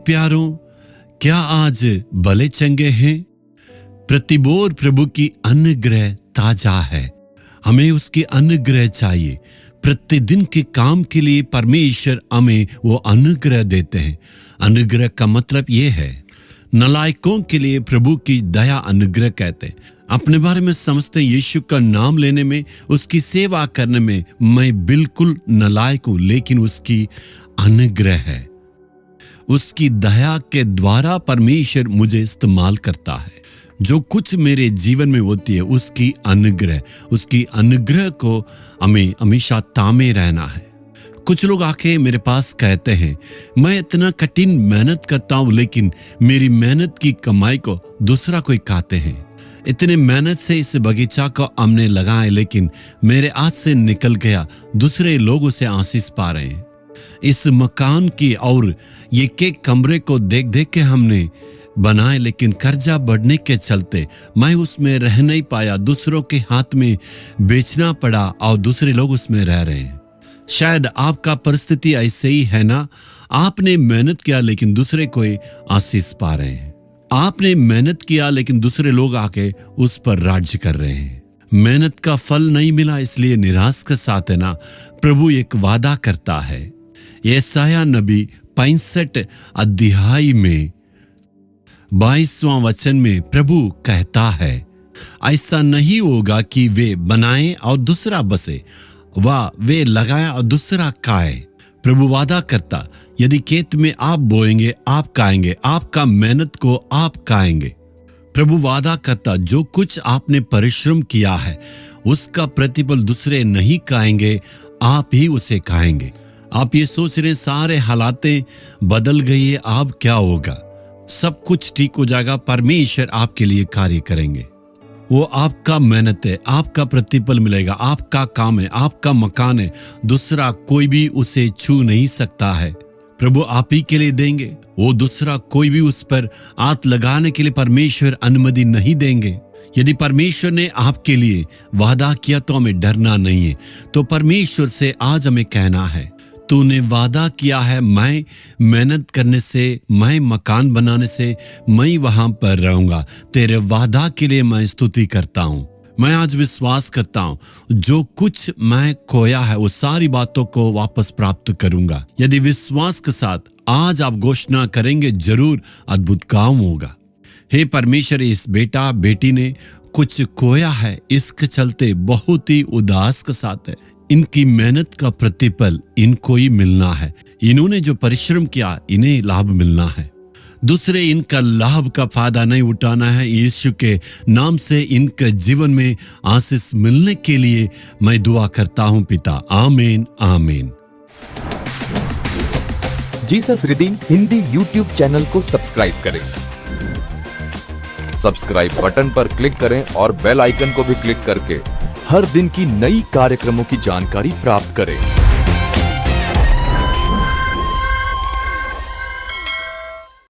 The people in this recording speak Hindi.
प्यारों, क्या आज भले चंगे हैं? प्रतिबोर प्रभु की अनुग्रह ताजा है। हमें उसकी अनुग्रह चाहिए। प्रतिदिन के काम के लिए परमेश्वर हमें वो अनुग्रह देते हैं। अनुग्रह का मतलब ये है, नालायकों के लिए प्रभु की दया अनुग्रह कहते हैं। अपने बारे में समझते यीशु का नाम लेने में, उसकी सेवा करने में मैं बिल्कुल नालायक हूं, लेकिन उसकी अनुग्रह है। उसकी दया के द्वारा परमेश्वर मुझे इस्तेमाल करता है। जो कुछ मेरे जीवन में होती है उसकी अनुग्रह को हमें हमेशा तामे रहना है। कुछ लोग आके मेरे पास कहते हैं, मैं इतना कठिन मेहनत करता हूं, लेकिन मेरी मेहनत की कमाई को दूसरा कोई खाते हैं। इतने मेहनत से इस बगीचा को हमने लगाए, लेकिन मेरे हाथ से निकल गया, दूसरे लोग उसे आशीष पा रहे हैं। इस मकान की और ये केक कमरे को देख देख के हमने बनाए, लेकिन कर्जा बढ़ने के चलते मैं उसमें रह नहीं पाया, दूसरों के हाथ में बेचना पड़ा और दूसरे लोग उसमें रह रहे हैं। शायद आपका परिस्थिति ऐसे ही है ना। आपने मेहनत किया लेकिन दूसरे कोई आशीष पा रहे हैं। आपने मेहनत किया लेकिन दूसरे लोग आके उस पर राज्य कर रहे हैं। मेहनत का फल नहीं मिला, इसलिए निराश के साथ है ना। प्रभु एक वादा करता है। यशायाह नबी 65 अध्याय में 22वां वचन में प्रभु कहता है, ऐसा नहीं होगा कि वे बनाएं और दूसरा बसे, वे लगाए और दूसरा खाए। प्रभु वादा करता, यदि खेत में आप बोएंगे आप खाएंगे, आपका मेहनत को आप खाएंगे। प्रभु वादा करता, जो कुछ आपने परिश्रम किया है उसका प्रतिफल दूसरे नहीं खाएंगे, आप ही उसे खाएंगे। आप ये सोच रहे सारे हालातें बदल गई है, अब क्या होगा, सब कुछ ठीक हो जाएगा। परमेश्वर आपके लिए कार्य करेंगे। वो आपका मेहनत है, आपका प्रतिफल मिलेगा, आपका काम है, आपका मकान है, दूसरा कोई भी उसे छू नहीं सकता है। प्रभु आप ही के लिए देंगे। वो दूसरा कोई भी उस पर हाथ लगाने के लिए परमेश्वर अनुमति नहीं देंगे। यदि परमेश्वर ने आपके लिए वादा किया तो हमें डरना नहीं है। तो परमेश्वर से आज हमें कहना है, तूने वादा किया है, मैं मेहनत करने से, मैं मकान बनाने से, मैं वहां पर रहूंगा। तेरे वादा के लिए मैं स्तुति करता हूं। मैं आज विश्वास करता हूं, जो कुछ मैं खोया है वो सारी बातों को वापस प्राप्त करूंगा। यदि विश्वास के साथ आज आप घोषणा करेंगे, जरूर अद्भुत काम होगा। हे परमेश्वर, इस बेटा बेटी ने कुछ खोया है, इसके चलते बहुत ही उदास के साथ है। इनकी मेहनत का प्रतिफल इनको ही मिलना है। इन्होंने जो परिश्रम किया इन्हें लाभ मिलना है। दूसरे इनका लाभ का फायदा नहीं उठाना है। यीशु के नाम से इनके जीवन में आशीष मिलने के लिए मैं दुआ करता हूं पिता। आमीन आमीन। Jesus redeem Hindi YouTube channel को सब्सक्राइब करें। सब्सक्राइब बटन पर क्लिक करें और बेल आइकन को भी क्लिक करके हर दिन की नई कार्यक्रमों की जानकारी प्राप्त करें।